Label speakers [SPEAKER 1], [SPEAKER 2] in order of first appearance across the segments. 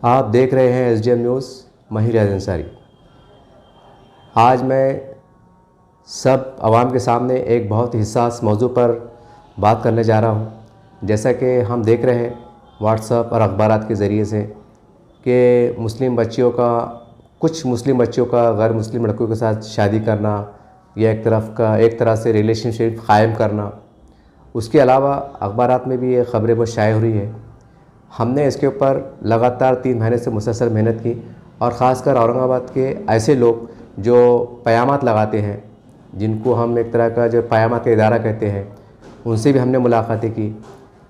[SPEAKER 1] आप देख रहे हैं SDM न्यूज़, मैं रियाज अंसारी। आज मैं सब आवाम के सामने एक बहुत ही हिस्सास मौजू पर बात करने जा रहा हूं। जैसा कि हम देख रहे हैं व्हाट्सएप और अखबारात के ज़रिए से कि कुछ मुस्लिम बच्चियों का गैर मुस्लिम लड़कों के साथ शादी करना या एक तरह से रिलेशनशिप क़ायम करना। उसके अलावा अखबारात में भी ये ख़बरें बहुत शाये हो रही है। हमने इसके ऊपर लगातार 3 महीने से मुसलसल मेहनत की और ख़ासकर औरंगाबाद के ऐसे लोग जो क़यामत लगाते हैं, जिनको हम एक तरह का जो क़यामत का इदारा कहते हैं, उनसे भी हमने मुलाकातें की।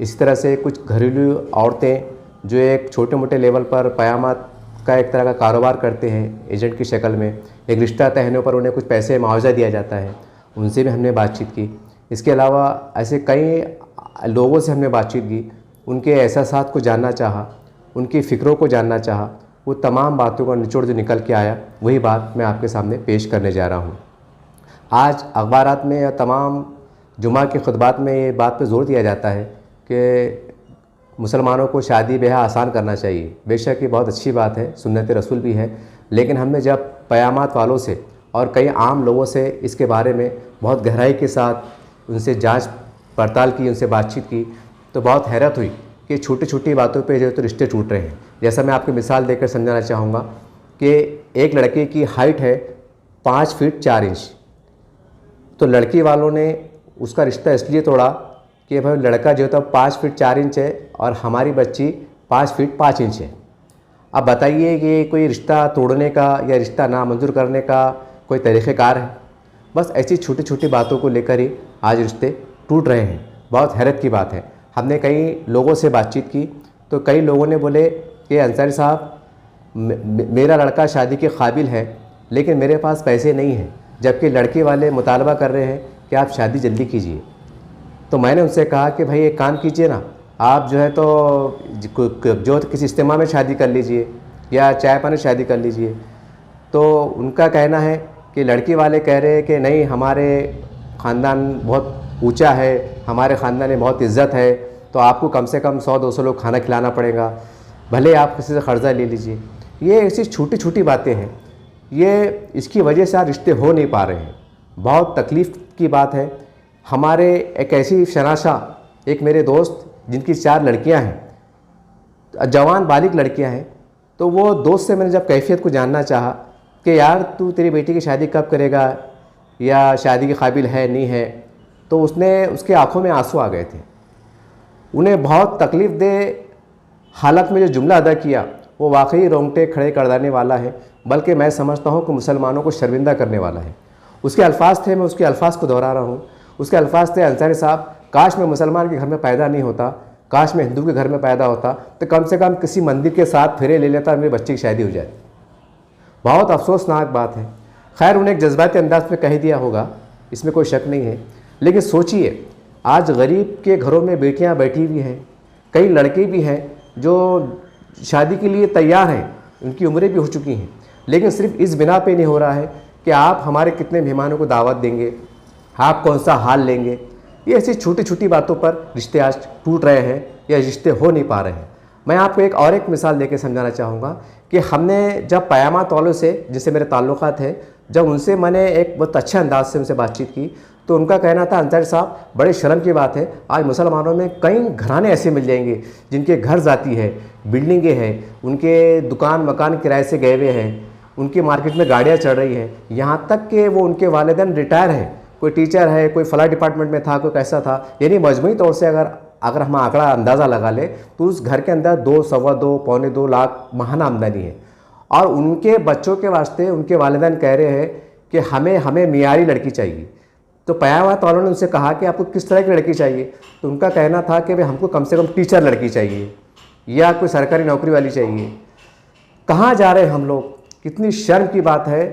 [SPEAKER 1] इसी तरह से कुछ घरेलू औरतें जो एक छोटे मोटे लेवल पर क़यामत का एक तरह का कारोबार करते हैं, एजेंट की शक्ल में एक रिश्ता तय होने पर उन्हें कुछ पैसे मुआवजा दिया जाता है, उनसे भी हमने बातचीत की। इसके अलावा ऐसे कई लोगों से हमने बातचीत की, उनके एहसासात को जानना चाहा, उनकी फ़िक्रों को जानना चाहा। वो तमाम बातों का निचोड़ जो निकल के आया, वही बात मैं आपके सामने पेश करने जा रहा हूँ। आज अखबारात में या तमाम जुमा के खुतबात में ये बात पे ज़ोर दिया जाता है कि मुसलमानों को शादी ब्याह आसान करना चाहिए। बेशक ये बहुत अच्छी बात है, सुन्नत रसूल भी है, लेकिन हमने जब क़यामत वालों से और कई आम लोगों से इसके बारे में बहुत गहराई के साथ उनसे जांच पड़ताल की, उनसे बातचीत की, तो बहुत हैरत हुई कि छोटी छोटी बातों पे जो तो रिश्ते टूट रहे हैं। जैसा मैं आपको मिसाल देकर समझाना चाहूँगा कि एक लड़के की हाइट है 5 फीट 4 इंच, तो लड़की वालों ने उसका रिश्ता इसलिए तोड़ा कि भाई लड़का जो था 5 फीट 4 इंच है और हमारी बच्ची 5 फीट 5 इंच है। अब बताइए कि कोई रिश्ता तोड़ने का या रिश्ता नामंजूर करने का कोई तरीक़ेकार है? बस ऐसी छोटी छोटी बातों को लेकर ही आज रिश्ते टूट रहे हैं। बहुत हैरत की बात है। हमने कई लोगों से बातचीत की तो कई लोगों ने बोले कि अंसारी साहब, मेरा लड़का शादी के काबिल है लेकिन मेरे पास पैसे नहीं हैं, जबकि लड़के वाले मुतालबा कर रहे हैं कि आप शादी जल्दी कीजिए। तो मैंने उनसे कहा कि भाई एक काम कीजिए ना, आप जो है तो किसी इज्तिमा में शादी कर लीजिए या चाय पानी शादी कर लीजिए। तो उनका कहना है कि लड़की वाले कह रहे हैं कि नहीं, हमारे ख़ानदान बहुत ऊंचा है, हमारे ख़ानदान में बहुत इज़्ज़त है, तो आपको कम से कम 100-200 लोग खाना खिलाना पड़ेगा, भले आप किसी से कर्जा ले लीजिए। ये ऐसी छोटी छोटी बातें हैं, ये इसकी वजह से आज रिश्ते हो नहीं पा रहे हैं। बहुत तकलीफ़ की बात है। हमारे एक ऐसी शनाशा, एक मेरे दोस्त जिनकी 4 लड़कियां हैं, जवान बालिग लड़कियां हैं, तो वो दोस्त से मैंने जब कैफियत को जानना चाहा कि यार तू तेरी बेटी की शादी कब करेगा या शादी के काबिल है नहीं है, तो उसके आंखों में आंसू आ गए थे। उन्हें बहुत तकलीफ़ दे हालत में जो जुमला अदा किया वो वाकई रोंगटे खड़े कर देने वाला है, बल्कि मैं समझता हूँ कि मुसलमानों को शर्मिंदा करने वाला है। उसके अल्फाज थे, मैं उसके अल्फाज को दोहरा रहा हूँ। उसके अल्फाज थे, अंसारी साहब, काश मैं मुसलमान के घर में पैदा नहीं होता, काश मैं हिंदू के घर में पैदा होता, तो कम से कम किसी मंदिर के साथ फेरे ले लेता, मेरे बच्चे की शादी हो जाए। बहुत अफसोसनाक बात है। खैर, उन्हें एक जज्बाती अंदाज में कह दिया होगा, इसमें कोई शक नहीं है। लेकिन सोचिए, आज गरीब के घरों में बेटियां बैठी हुई हैं, कई लड़के भी हैं जो शादी के लिए तैयार हैं, उनकी उम्रें भी हो चुकी हैं, लेकिन सिर्फ इस बिना पे नहीं हो रहा है कि आप हमारे कितने मेहमानों को दावत देंगे, आप कौन सा हाल लेंगे। ये ऐसी छोटी छोटी बातों पर रिश्ते आज टूट रहे हैं या रिश्ते हो नहीं पा रहे हैं। मैं आपको एक मिसाल देकर समझाना चाहूँगा कि हमने जब क़यामत वालों से, जिससे मेरे ताल्लुक़ात हैं, जब उनसे मैंने एक बहुत अच्छे अंदाज से उनसे बातचीत की, तो उनका कहना था, अंसारी साहब, बड़े शर्म की बात है, आज मुसलमानों में कई घराने ऐसे मिल जाएंगे जिनके घर जाती है, बिल्डिंगें हैं, उनके दुकान मकान किराए से गए हुए हैं, उनकी मार्केट में गाड़ियाँ चल रही हैं, यहाँ तक कि वो उनके वालिदैन रिटायर हैं, कोई टीचर है, कोई फला डिपार्टमेंट में था, कोई कैसा था। यानी मजमूई तौर से अगर हम आंकड़ा अंदाज़ा लगा ले तो उस घर के अंदर 2, सवा 2, पौने 2 लाख महाना आमदनी है। और उनके बच्चों के वास्ते उनके वालिदैन कह रहे हैं कि हमें मियारी लड़की चाहिए। तो क़यामत वालों ने उनसे कहा कि आपको किस तरह की लड़की चाहिए? तो उनका कहना था कि भाई हमको कम से कम टीचर लड़की चाहिए या कोई सरकारी नौकरी वाली चाहिए। कहाँ जा रहे हैं हम लोग? कितनी शर्म की बात है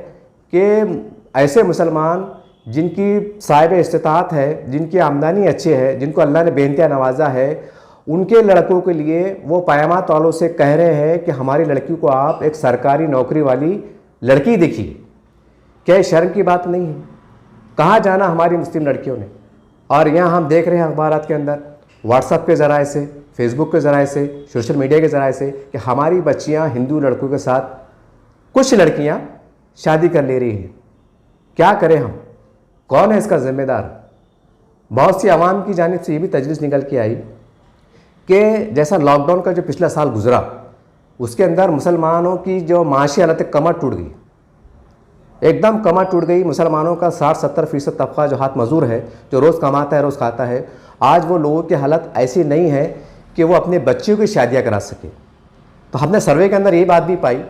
[SPEAKER 1] कि ऐसे मुसलमान जिनकी साहिब इस्तिताअत है, जिनकी आमदनी अच्छी है, जिनको अल्लाह ने बेइंतहा नवाजा है, उनके लड़कों के लिए वो क़यामत वालों से कह रहे हैं कि हमारी लड़की को आप एक सरकारी नौकरी वाली लड़की देखिए। क्या शर्म की बात नहीं है? कहाँ जाना हमारी मुस्लिम लड़कियों ने? और यहाँ हम देख रहे हैं अखबारात के अंदर, व्हाट्सएप के ज़राए से फेसबुक के ज़राए से, सोशल मीडिया के ज़राए से कि हमारी बच्चियां हिंदू लड़कों के साथ, कुछ लड़कियां शादी कर ले रही हैं। क्या करें हम? कौन है इसका ज़िम्मेदार? बहुत सी आवाम की जानिब से ये भी तजवीज़ निकल के आई कि जैसा लॉकडाउन का जो पिछला साल गुजरा, उसके अंदर मुसलमानों की जो माशी हालत कमर टूट गई, एकदम कमर टूट गई। मुसलमानों का 60-70% तबका जो हाथ मजदूर है, जो रोज़ कमाता है रोज़ खाता है, आज वो लोगों की हालत ऐसी नहीं है कि वो अपने बच्चियों की शादियाँ करा सके। तो हमने सर्वे के अंदर ये बात भी पाई,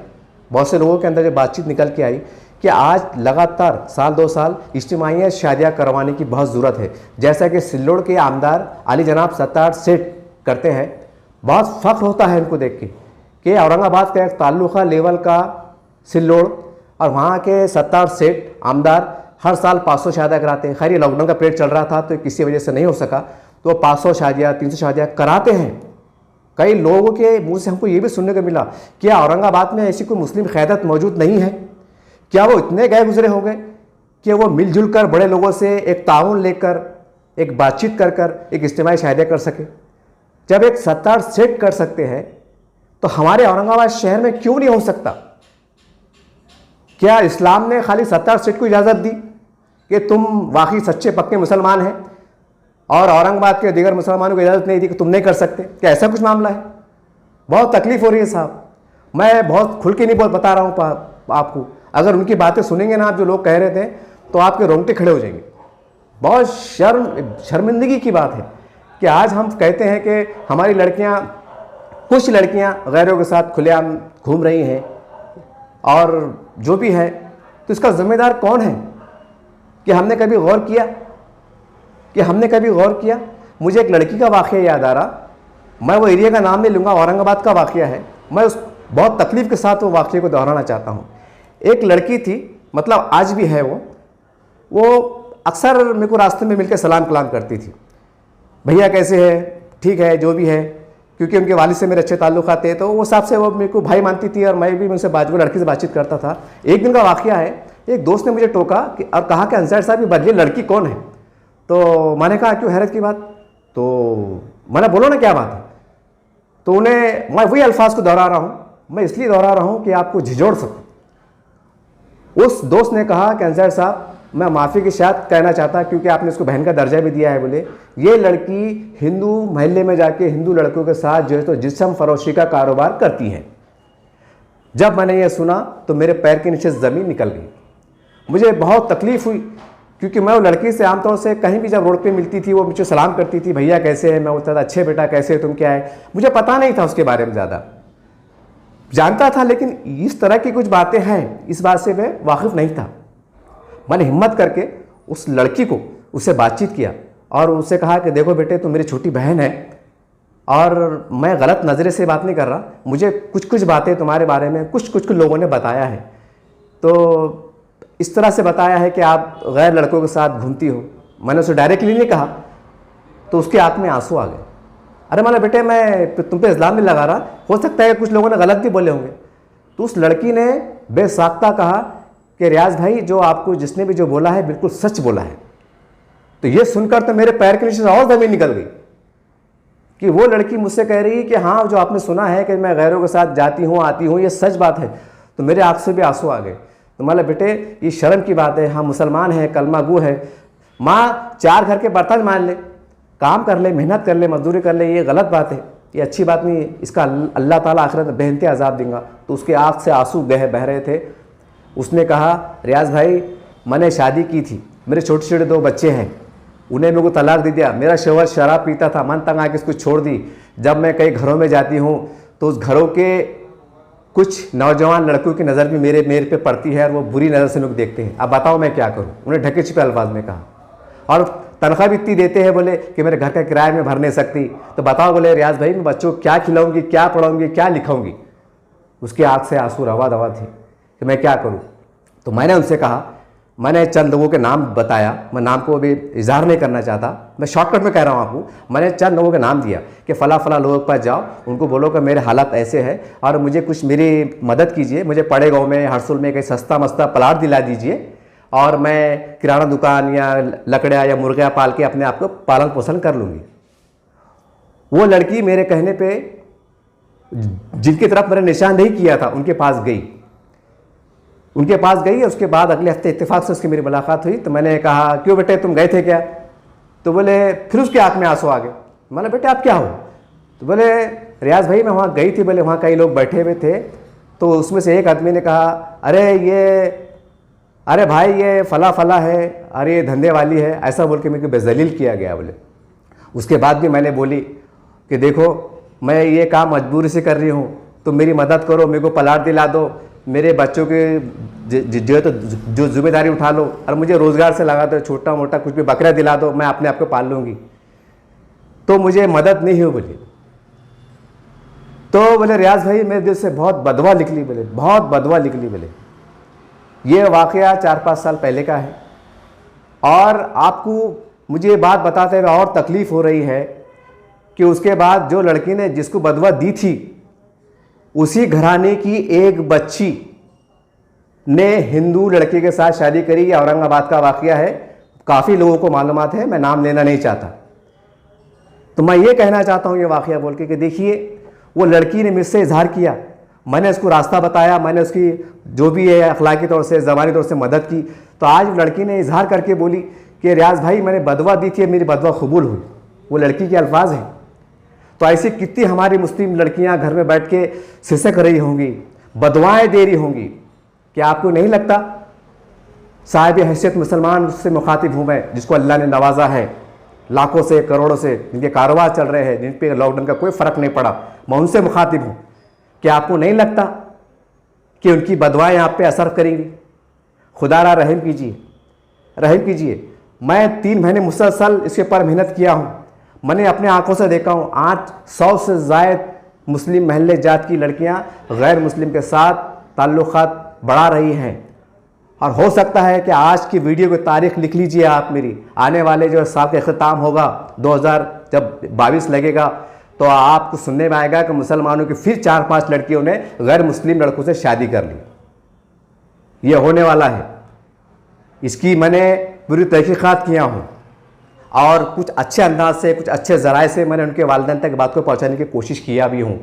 [SPEAKER 1] बहुत से लोगों के अंदर जो बातचीत निकल के आई कि आज लगातार साल 2 साल इज्तिमाई शादियाँ करवाने की बहुत ज़रूरत है। जैसा कि सिल्लोड़ के आमदार अली जनाब सत्तार सेठ करते हैं, बहुत फ़ख्र होता है इनको देख के कि औरंगाबाद का एक ताल्लुका लेवल का सिल्लोड़ और वहाँ के सत्तार सेठ आमदार हर साल 500 शादियाँ कराते हैं। खैर ये लॉकडाउन का पीरियड चल रहा था तो किसी वजह से नहीं हो सका, तो 500 शादियाँ 300 शादियाँ कराते हैं। कई लोगों के मुंह से हमको ये भी सुनने को मिला कि औरंगाबाद में ऐसी कोई मुस्लिम क़यादत मौजूद नहीं है। क्या वो इतने गए गुजरे हो गए कि वो मिलजुल कर बड़े लोगों से एक ताउन लेकर, एक बातचीत कर कर एक इज्तिमाई शादियाँ कर सके? जब एक सत्तार सेठ कर सकते हैं तो हमारे औरंगाबाद शहर में क्यों नहीं हो सकता? क्या इस्लाम ने खाली सत्तार सेठ को इजाज़त दी कि तुम वाकई सच्चे पक्के मुसलमान हैं और औरंगाबाद के दीगर मुसलमानों को इजाज़त नहीं दी कि तुम नहीं कर सकते? क्या ऐसा कुछ मामला है? बहुत तकलीफ़ हो रही है साहब। मैं बहुत खुल के नहीं बता रहा हूँ आपको। अगर उनकी बातें सुनेंगे ना आप, जो लोग कह रहे थे, तो आपके रोंगटे खड़े हो जाएंगे। बहुत शर्मिंदगी की बात है कि आज हम कहते हैं कि हमारी लड़कियां, कुछ लड़कियां गैरों के साथ खुलेआम घूम रही हैं और जो भी है, तो इसका ज़िम्मेदार कौन है? कि हमने कभी गौर किया? मुझे एक लड़की का वाक़या याद आ रहा, मैं वो एरिया का नाम नहीं लूँगा, औरंगाबाद का वाक़या है। मैं उस बहुत तकलीफ़ के साथ वो वाक़ये को दोहराना चाहता हूँ। एक लड़की थी, मतलब आज भी है, वो अक्सर मेरे को रास्ते में मिलकर सलाम कलाम करती थी, भैया कैसे है, ठीक है, जो भी है, क्योंकि उनके वालिद से मेरे अच्छे ताल्लुक़ात थे, तो वो हिसाब से वो मेरे को भाई मानती थी और मैं भी उनसे लड़की से बातचीत करता था। एक दिन का वाक़या है, एक दोस्त ने मुझे टोका कि और कहा कि अंसारी साहब ये बदली लड़की कौन है? तो मैंने कहा क्यों हैरत की बात? तो मैंने बोलो ना क्या बात है? तो उन्हें मैं वही अल्फाज को दोहरा रहा हूँ, मैं इसलिए दोहरा रहा हूँ कि आपको झिझोड़ सकूँ। उस दोस्त ने कहा कि अंसारी साहब मैं माफ़ी की शायद कहना चाहता, क्योंकि आपने उसको बहन का दर्जा भी दिया है। बोले ये लड़की हिंदू महल्ले में जाके हिंदू लड़कों के साथ जो है तो जिस्म फरोशी का कारोबार करती है। जब मैंने ये सुना तो मेरे पैर के नीचे ज़मीन निकल गई। मुझे बहुत तकलीफ़ हुई, क्योंकि मैं वो लड़की से आमतौर से कहीं भी जब रोड पे मिलती थी वो मुझे सलाम करती थी, भैया कैसे है? मैं बोलता था अच्छे बेटा कैसे है, तुम क्या है? मुझे पता नहीं था उसके बारे में, ज़्यादा जानता था लेकिन इस तरह की कुछ बातें हैं इस बात से मैं वाकिफ़ नहीं था। मैंने हिम्मत करके उस लड़की को उससे बातचीत किया और उससे कहा कि देखो बेटे तुम मेरी छोटी बहन है और मैं गलत नज़रे से बात नहीं कर रहा, मुझे कुछ बातें तुम्हारे बारे में कुछ लोगों ने बताया है, तो इस तरह से बताया है कि आप गैर लड़कों के साथ घूमती हो। मैंने उसे डायरेक्टली नहीं कहा, तो उसके आँख में आंसू आ गए। अरे मैंने बेटे मैं तुम पे इल्ज़ाम नहीं लगा रहा, हो सकता है कुछ लोगों ने गलत भी बोले होंगे। तो उस लड़की ने बेसाख्ता कहा कि रियाज भाई जो आपको जिसने भी जो बोला है बिल्कुल सच बोला है। तो ये सुनकर तो मेरे पैर के नीचे और ज़मीन निकल गई कि वो लड़की मुझसे कह रही है कि हाँ जो आपने सुना है कि मैं गैरों के साथ जाती हूँ आती हूँ ये सच बात है। तो मेरे आँख से भी आंसू आ गए। तो मतलब बेटे ये शर्म की बात है, हम मुसलमान हैं, कलमा गो है, माँ 4 घर के बर्तन मान ले, काम कर ले, मेहनत कर ले, मजदूरी कर ले, ये गलत बात है, ये अच्छी बात नहीं, इसका अल्लाह ताला आखिरत में बेहनते अजाब देगा। तो उसके आँख से आंसू बह रहे थे। उसने कहा रियाज भाई मैंने शादी की थी, मेरे छोटे छोटे 2 बच्चे हैं, उन्हें मेरे को तलाक दे दिया, मेरा शौहर शराब पीता था, मन तंग आके इसको छोड़ दी। जब मैं कई घरों में जाती हूँ तो उस घरों के कुछ नौजवान लड़कों की नज़र भी मेरे पे पड़ती है और वो बुरी नज़र से लोग देखते हैं। अब बताओ मैं क्या करूँ? उन्हें ढके छिपे अल्फाज में कहा। और तनख्वाह भी इतनी देते हैं बोले कि मेरे घर का किराया में भर नहीं सकती। तो बताओ बोले रियाज भाई मैं बच्चों को क्या खिलाऊंगी, क्या पढ़ाऊंगी, क्या लिखाऊंगी? उसकी आँख से आंसू रवा दवा थे कि मैं क्या करूँ। तो मैंने उनसे कहा, मैंने चंद लोगों के नाम बताया, मैं नाम को अभी इजहार नहीं करना चाहता, मैं शॉर्टकट में कह रहा हूँ आपको। मैंने चंद लोगों के नाम दिया कि फ़ला फ़ला लोगों के पास जाओ, उनको बोलो कि मेरे हालात ऐसे हैं और मुझे कुछ मेरी मदद कीजिए, मुझे पड़े गाँव में हरसुल में कहीं सस्ता मस्ता प्लाट दिला दीजिए और मैं किराना दुकान या लकड़िया या मुर्गियाँ पाल के अपने आप को पालन पोषण कर लूँगी। वो लड़की मेरे कहने पे जिनकी तरफ मैंने निशान नहीं किया था उनके पास गई। उसके बाद अगले हफ्ते इत्तेफाक से उसकी मेरी मुलाकात हुई। तो मैंने कहा, क्यों बेटे तुम गए थे क्या? तो बोले, फिर उसके आँख में आंसू आ गए। मैंने, बेटे आप क्या हो? तो बोले, रियाज भाई मैं वहाँ गई थी। बोले वहाँ कई लोग बैठे हुए थे, तो उसमें से एक आदमी ने कहा, अरे भाई ये फला फला है, अरे ये धंधे वाली है, ऐसा बोल के मेरे को बेजलील किया गया। बोले उसके बाद भी मैंने बोली कि देखो मैं ये काम मजबूरी से कर रही हूँ, तो मेरी मदद करो, मेरे को प्लाट दिला दो, मेरे बच्चों के जो है तो जो जिम्मेदारी उठा लो और मुझे रोज़गार से लगा दो, छोटा मोटा कुछ भी बकरा दिला दो, मैं अपने आप को पाल लूँगी। तो मुझे मदद नहीं हुई। बोले तो बोले, रियाज भाई मेरे दिल से बहुत बदवा निकली। बोले बहुत बदवा निकली। बोले ये वाक़या 4-5 साल पहले का है, और आपको मुझे ये बात बताते हुए और तकलीफ़ हो रही है कि उसके बाद जो लड़की ने जिसको बदवा दी थी, उसी घराने की एक बच्ची ने हिंदू लड़के के साथ शादी करी। ये औरंगाबाद का वाक़या है, काफ़ी लोगों को मालूमात है, मैं नाम लेना नहीं चाहता। तो मैं ये कहना चाहता हूँ ये वाक़या बोल के कि देखिए वो लड़की ने मुझसे इजहार किया, मैंने उसको रास्ता बताया, मैंने उसकी जो भी है अखलाकी तौर से ज़बानी तौर से मदद की। तो आज लड़की ने इजहार करके बोली कि रियाज भाई मैंने बदवा दी थी, मेरी बदवा कबूल हुई। वो लड़की के अल्फाज हैं। तो ऐसी कितनी हमारी मुस्लिम लड़कियां घर में बैठ के सिसक रही होंगी, बदवाएं दे रही होंगी। क्या आपको नहीं लगता साहिब हैसियत मुसलमान से मुखातिब हूँ मैं, जिसको अल्लाह ने नवाजा है लाखों से करोड़ों से, जिनके कारोबार चल रहे हैं, जिन पे लॉकडाउन का कोई फ़र्क नहीं पड़ा, मैं उनसे मुखातिब हूँ। क्या आपको नहीं लगता कि उनकी बदवाएं आप पे असर करेंगी? खुदारा रहम कीजिए, रहम कीजिए। मैं 3 महीने मुसलसल इसके ऊपर मेहनत किया हूँ। मैंने अपने आंखों से देखा हूँ 800 से ज़ायद मुस्लिम महल्ले जात की लड़कियाँ गैर मुस्लिम के साथ ताल्लुक़ात बढ़ा रही हैं। और हो सकता है कि आज की वीडियो की तारीख लिख लीजिए आप मेरी, आने वाले जो साल का अख्ताम होगा 2022 लगेगा, तो आपको सुनने में आएगा कि मुसलमानों की फिर 4-5 लड़कियों ने गैर मुस्लिम लड़कों से शादी कर ली। ये होने वाला है। इसकी मैंने पूरी तहकीक़ात किया हूँ और कुछ अच्छे अंदाज से, कुछ अच्छे ज़राए से मैंने उनके वालिदैन तक बात को पहुँचाने की कोशिश किया भी हूँ।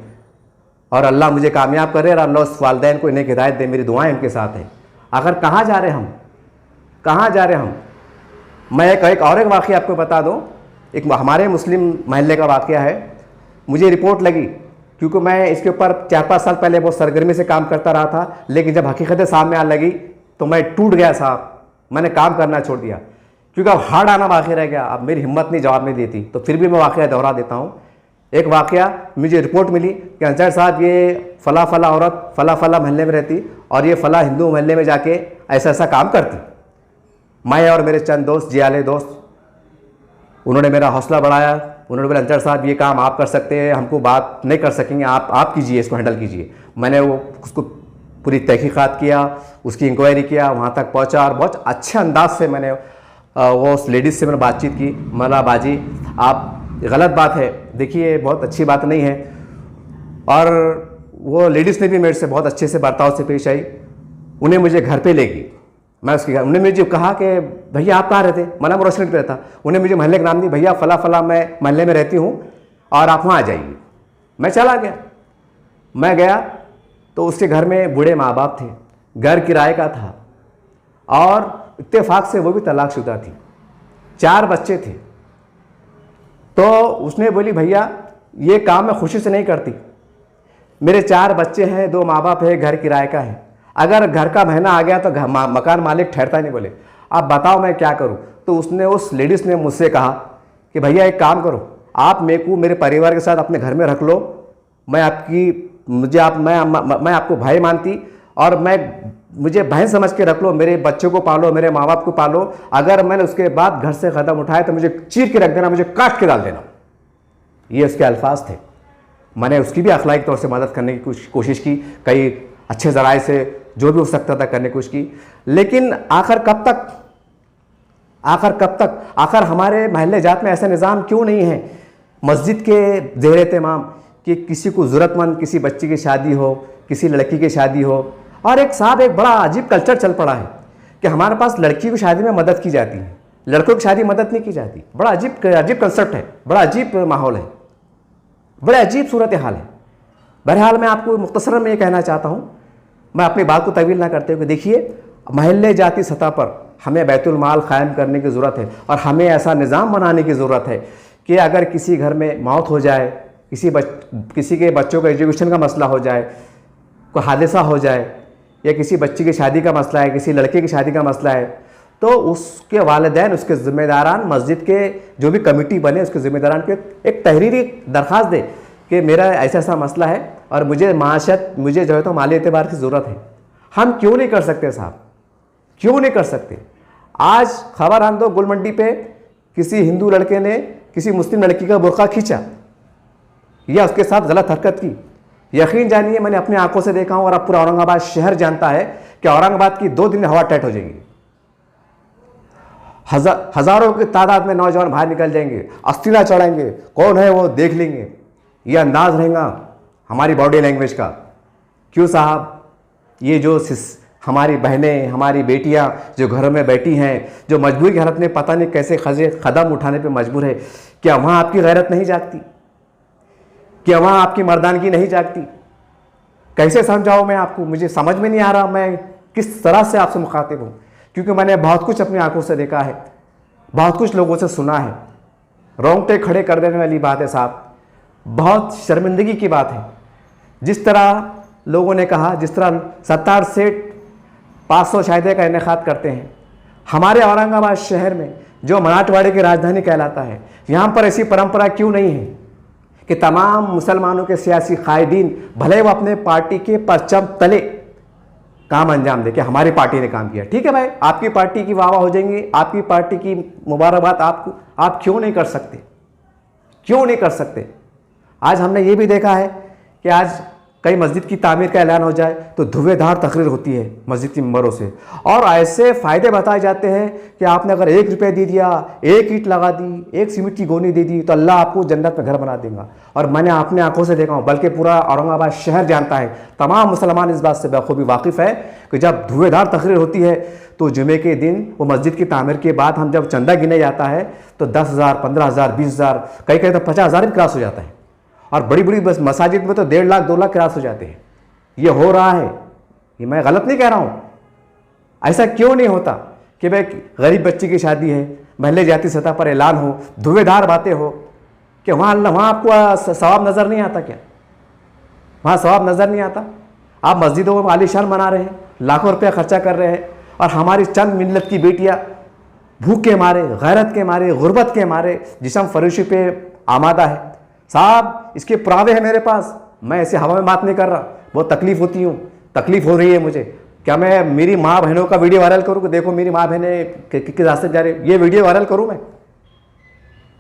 [SPEAKER 1] और अल्लाह मुझे कामयाब करे और अल्लाह उस वालिदैन को इन्हें हिदायत दे। मेरी दुआएं उनके साथ हैं। आखिर कहाँ जा रहे हम, कहाँ जा रहे हम? मैं एक वाक़या आपको बता दूँ। एक हमारे मुस्लिम महल्ले का वाक़या है। मुझे रिपोर्ट लगी, क्योंकि मैं इसके ऊपर 4-5 साल पहले बहुत सरगर्मी से काम करता रहा था, लेकिन जब हकीकतें सामने आने लगी तो मैं टूट गया साहब। मैंने काम करना छोड़ दिया, क्योंकि अब हार्ड आना बाकी रह गया। अब मेरी हिम्मत नहीं जवाब नहीं देती, तो फिर भी मैं वाक़या दोहरा देता हूँ। एक वाक़या, मुझे रिपोर्ट मिली कि अंसार साहब ये फ़ला फ़ला औरत फ़ला फ़ला महल्ले में रहती और ये फ़ला हिंदू महल्ले में जाके ऐसा ऐसा काम करती। मैं और मेरे चंद दोस्त, जियाले दोस्त, उन्होंने मेरा हौसला बढ़ाया। उन्होंने बोला, अंसार साहब ये काम आप कर सकते हैं, हमको बात नहीं कर सकेंगे, आप कीजिए, इसको हैंडल कीजिए। मैंने उसको पूरी तहकीक़ात किया, उसकी इंक्वायरी किया, वहाँ तक पहुँचा और बहुत अच्छे अंदाज से मैंने वो उस लेडीज़ से मैंने बातचीत की। मला बाजी आप गलत बात है, देखिए बहुत अच्छी बात नहीं है। और वो लेडीज़ ने भी मेरे से बहुत अच्छे से बर्ताव से पेश आई। उन्हें मुझे घर पे ले गई। मैं उसके घर, उन्हें मुझे कहा कि भैया आप कहाँ रहते? मैं रेस्टोरेंट पे रहता। उन्हें मुझे महल्ले का नाम दी, भैया फ़ला फ़ला मैं महल्ले में रहती हूँ और आप वहाँ आ जाइए। मैं चला गया। मैं गया तो उसके घर में बूढ़े माँ बाप थे, घर किराए का था और इत्तेफाक से वो भी तलाकशुदा थी, 4 बच्चे थे। तो उसने बोली, भैया ये काम मैं खुशी से नहीं करती, मेरे 4 बच्चे हैं, 2 माँ बाप है, घर किराए का है, अगर घर का महीना आ गया तो मकान मालिक ठहरता नहीं। बोले आप बताओ मैं क्या करूं? तो उसने, उस लेडीज़ ने मुझसे कहा कि भैया एक काम करो, आप मेरे को मेरे परिवार के साथ अपने घर में रख लो, मैं आपको भाई मानती और मुझे बहन समझ के रख लो, मेरे बच्चों को पालो, मेरे माँ बाप को पालो, अगर मैंने उसके बाद घर से कदम उठाए तो मुझे चीर के रख देना, मुझे काट के डाल देना। ये उसके अल्फाज थे। मैंने उसकी भी अखलाकी तौर से मदद करने की कोशिश की, कई अच्छे ज़राए से जो भी हो सकता था करने की कोशिश की। लेकिन आखिर कब तक आखिर हमारे महल्ले जात में ऐसा निज़ाम क्यों नहीं है मस्जिद के ज़ेर एहतमाम कि किसी को ज़रूरतमंद, किसी बच्चे की शादी हो, किसी लड़की की शादी हो। और एक बड़ा अजीब कल्चर चल पड़ा है कि हमारे पास लड़की की शादी में मदद की जाती है, लड़कों की शादी में मदद नहीं की जाती। बड़ा अजीब कंसेप्ट है, बड़ा अजीब माहौल है। बड़े अजीब सूरत हाल है। बहरहाल मैं आपको मुख्तसरन में ये कहना चाहता हूँ, मैं अपनी बात को तवील ना करते हुए, देखिए महल्ले जाती सतह पर हमें बैतुल माल कायम करने की ज़रूरत है और हमें ऐसा निज़ाम बनाने की ज़रूरत है कि अगर किसी घर में मौत हो जाए, किसी के बच्चों का एजुकेशन का मसला हो जाए, कोई हादसा हो जाए, या किसी बच्ची की शादी का मसला है, किसी लड़के की शादी का मसला है, तो उसके वालिदैन, उसके ज़िम्मेदारान, मस्जिद के जो भी कमेटी बने उसके ज़िम्मेदारान को एक तहरीरी दरख्वास्त दे कि मेरा ऐसा ऐसा मसला है और मुझे जो है तो माली एतबार की ज़रूरत है। हम क्यों नहीं कर सकते साहब, क्यों नहीं कर सकते? आज खबर आन दो, गुलमंडी पे किसी हिंदू लड़के ने किसी मुस्लिम लड़की का बुर्का खींचा या उसके साथ गलत हरकत की। यकीन जानिए मैंने अपनी आंखों से देखा हूं और अब पूरा औरंगाबाद शहर जानता है कि औरंगाबाद की 2 दिन में हवा टाइट हो जाएगी। हजारों की तादाद में नौजवान बाहर निकल जाएंगे, अस्तिला चढ़ाएंगे, कौन है वो देख लेंगे। यह अंदाज रहेगा हमारी बॉडी लैंग्वेज का। क्यों साहब? ये जो हमारी बहनें, हमारी बेटियां जो घरों में बैठी हैं, जो मजबूरी की हालत में पता नहीं कैसे कदम उठाने पे मजबूर है, क्या वहाँ आपकी गैरत नहीं जागती? क्या वहाँ आपकी मर्दानगी नहीं जागती? कैसे समझाऊँ मैं आपको? मुझे समझ में नहीं आ रहा मैं किस तरह से आपसे मुखातिब हूँ, क्योंकि मैंने बहुत कुछ अपनी आंखों से देखा है, बहुत कुछ लोगों से सुना है। रोंगटे खड़े कर देने वाली बात है साहब, बहुत शर्मिंदगी की बात है। जिस तरह लोगों ने कहा, जिस तरह सत्तार सेठ 500 शायदे का इनेकाद करते हैं हमारे औरंगाबाद शहर में, जो मराठवाड़े की राजधानी कहलाता है, यहाँ पर ऐसी परंपरा क्यों नहीं है कि तमाम मुसलमानों के सियासी कायदीन भले वो अपने पार्टी के परचम तले काम अंजाम दे कि हमारी पार्टी ने काम किया। ठीक है भाई, आपकी पार्टी की वाह वाह हो जाएंगी, आपकी पार्टी की मुबारकबाद आपको, आप क्यों नहीं कर सकते? क्यों नहीं कर सकते? आज हमने ये भी देखा है कि आज कई मस्जिद की तामीर का ऐलान हो जाए तो धुएंधार तकरीर होती है मस्जिद के मेंबरों से, और ऐसे फ़ायदे बताए जाते हैं कि आपने अगर 1 रुपये दे दिया, 1 ईंट लगा दी, 1 सीमेंट की गोनी दे दी तो अल्लाह आपको जन्नत में घर बना देगा। और मैंने अपने आंखों से देखा हूँ, बल्कि पूरा औरंगाबाद शहर जानता है, तमाम मुसलमान इस बात से बखूबी वाकिफ़ है कि जब धुएंधार तकरीर होती है तो जुमे के दिन वो मस्जिद की तामीर के बाद हम जब चंदा गिने जाता है तो 10,000, 15,000, 20,000, कई कहीं तो 50,000 भी क्रॉस हो जाता है। और बड़ी बड़ी बस मसाजिद में तो 1.5 लाख 2 लाख क्रॉस हो जाते हैं। ये हो रहा है, ये मैं गलत नहीं कह रहा हूँ। ऐसा क्यों नहीं होता कि भाई गरीब बच्ची की शादी है, महल्ले जाती सतह पर ऐलान हो, धुएंधार बातें हो, कि वहाँ आपको सवाब नज़र नहीं आता? क्या वहाँ सवाब नज़र नहीं आता? आप मस्जिदों में आलीशान बना रहे हैं, लाखों रुपया खर्चा कर रहे हैं, और हमारी चंद मिल्लत की बेटियाँ भूख के मारे, गैरत के मारे, गुर्बत के मारे जिस्म फरोशी पे आमादा है। साहब इसके पुरावे हैं मेरे पास, मैं ऐसे हवा में बात नहीं कर रहा, बहुत तकलीफ़ होती हूँ, तकलीफ़ हो रही है मुझे। क्या मैं मेरी माँ बहनों का वीडियो वायरल करूँ कि देखो मेरी माँ बहनें किस रास्ते जा रही, ये वीडियो वायरल करूँ मैं?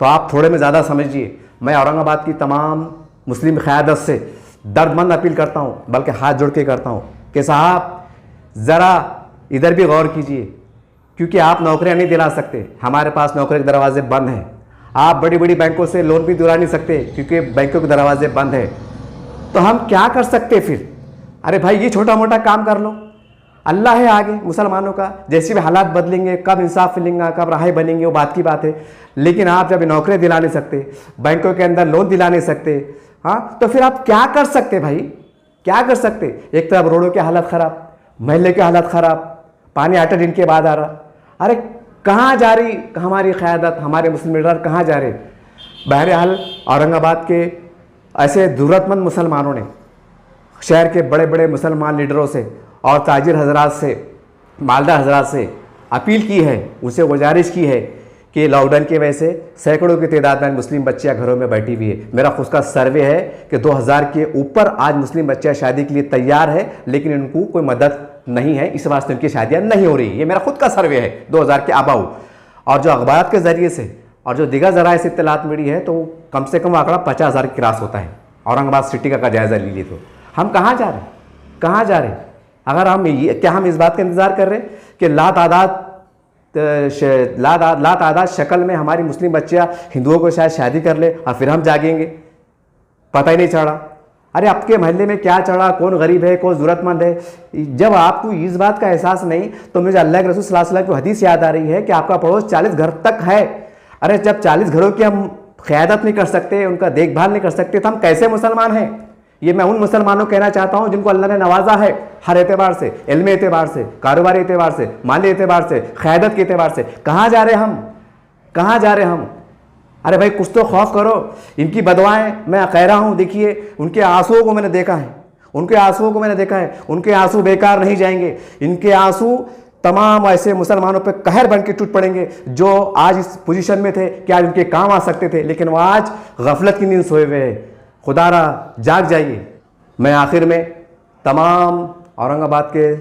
[SPEAKER 1] तो आप थोड़े में ज़्यादा समझिए। मैं औरंगाबाद की तमाम मुस्लिम क़यादत से दर्दमंद अपील करता हूँ, बल्कि हाथ जोड़ के करता हूँ कि साहब ज़रा इधर भी गौर कीजिए, क्योंकि आप नौकरियाँ नहीं दिला सकते, हमारे पास नौकरी के दरवाजे बंद हैं। आप बड़ी बड़ी बैंकों से लोन भी दिला नहीं सकते क्योंकि बैंकों के दरवाजे बंद है। तो हम क्या कर सकते फिर? अरे भाई ये छोटा मोटा काम कर लो, अल्लाह है आगे मुसलमानों का। जैसे भी हालात बदलेंगे, कब इंसाफ मिलेंगे, कब राहें बनेंगे, वो बात की बात है। लेकिन आप जब नौकरी दिला नहीं सकते, बैंकों के अंदर लोन दिला नहीं सकते, हाँ, तो फिर आप क्या कर सकते भाई? क्या कर सकते? एक तरफ रोडों की हालत ख़राब, महल्ले की हालत ख़राब, पानी 8 दिन के बाद आ रहा। अरे कहाँ जा रही हमारी क़यादत, हमारे मुस्लिम लीडर कहाँ जा रहे? बहरहाल औरंगाबाद के ऐसे ज़रूरतमंद मुसलमानों ने शहर के बड़े बड़े मुसलमान लीडरों से और ताजिर हजरात से, मालदार हजरात से अपील की है, उनसे गुजारिश की है कि लॉकडाउन की वजह से सैकड़ों की तादाद में मुस्लिम बच्चियां घरों में बैठी हुई है। मेरा खुद का सर्वे है कि 2000 के ऊपर आज मुस्लिम बच्चियां शादी के लिए तैयार है, लेकिन उनको कोई मदद नहीं है, इस वास्ते उनकी शादियां नहीं हो रही। ये मेरा खुद का सर्वे है 2000 के अबाउ। और जो अखबार के ज़रिए से और जो दिगर ज़राए से इत्तलात मिली है तो कम से कम आंकड़ा 50,000 के क्रॉस होता है। औरंगाबाद सिटी का जायज़ा लीजिए तो हम कहाँ जा रहे हैं? कहाँ जा रहे हैं? अगर हम क्या हम इस बात का इंतज़ार कर रहे हैं कि ला तादाद शक्ल में हमारी मुस्लिम बच्चियाँ हिंदुओं को शायद शादी कर ले और फिर हम जागेंगे? पता ही नहीं चढ़ा। अरे आपके मोहल्ले में क्या चढ़ा, कौन गरीब है, कौन ज़रूरतमंद है? जब आपको इस बात का एहसास नहीं, तो मुझे अल्लाह के रसूल सल्लल्लाहु अलैहि वसल्लम की हदीस याद आ रही है कि आपका पड़ोस 40 घर तक है। अरे जब 40 घरों की हम क़यादत नहीं कर सकते, उनका देखभाल नहीं कर सकते, तो हम कैसे मुसलमान हैं? ये मैं उन मुसलमानों को कहना चाहता हूँ जिनको अल्लाह ने नवाजा है हर एतबार से, इल्मी एतबार से, कारोबारी एतबार से, माली एतबार से, क़यादत के एतबार से। कहाँ जा रहे हम? कहाँ जा रहे हम? अरे भाई कुछ तो खौफ करो। इनकी बदवाएं मैं कह रहा हूँ, देखिए उनके आंसुओं को मैंने देखा है, उनके आंसुओं को मैंने देखा है। उनके आंसू बेकार नहीं जाएंगे। इनके आंसू तमाम ऐसे मुसलमानों पे कहर बन के टूट पड़ेंगे जो आज इस पोजीशन में थे कि आज उनके काम आ सकते थे, लेकिन वो आज गफलत की नींद सोए हुए हैं। खुदारा जाग जाइए। मैं आखिर में तमाम औरंगाबाद के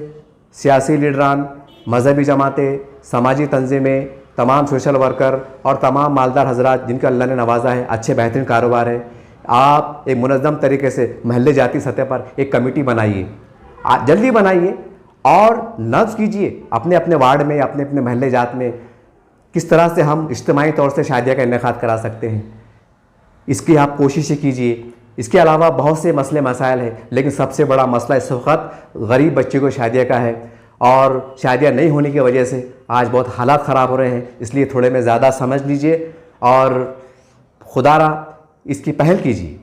[SPEAKER 1] सियासी लीडरान, मजहबी जमातें, समाजी तंजीमें, तमाम सोशल वर्कर और तमाम मालदार हजरात जिनका अल्लाह ने नवाजा है, अच्छे बेहतरीन कारोबार है, आप एक मुनज़्ज़म तरीके से महल्ले जाती सतह पर एक कमेटी बनाइए, जल्दी बनाइए और नज़्म कीजिए अपने अपने वार्ड में, अपने अपने महल्ले जात में किस तरह से हम इज्तिमाई तौर से शादियाँ का इनेकाद करा सकते हैं। इसकी आप कोशिशें कीजिए। इसके अलावा बहुत से मसले मसाइल हैं, लेकिन सबसे बड़ा मसला इस वक्त गरीब बच्चे को शादियाँ का है और शादियाँ नहीं होने की वजह से आज बहुत हालात ख़राब हो रहे हैं। इसलिए थोड़े में ज़्यादा समझ लीजिए और खुदारा इसकी पहल कीजिए।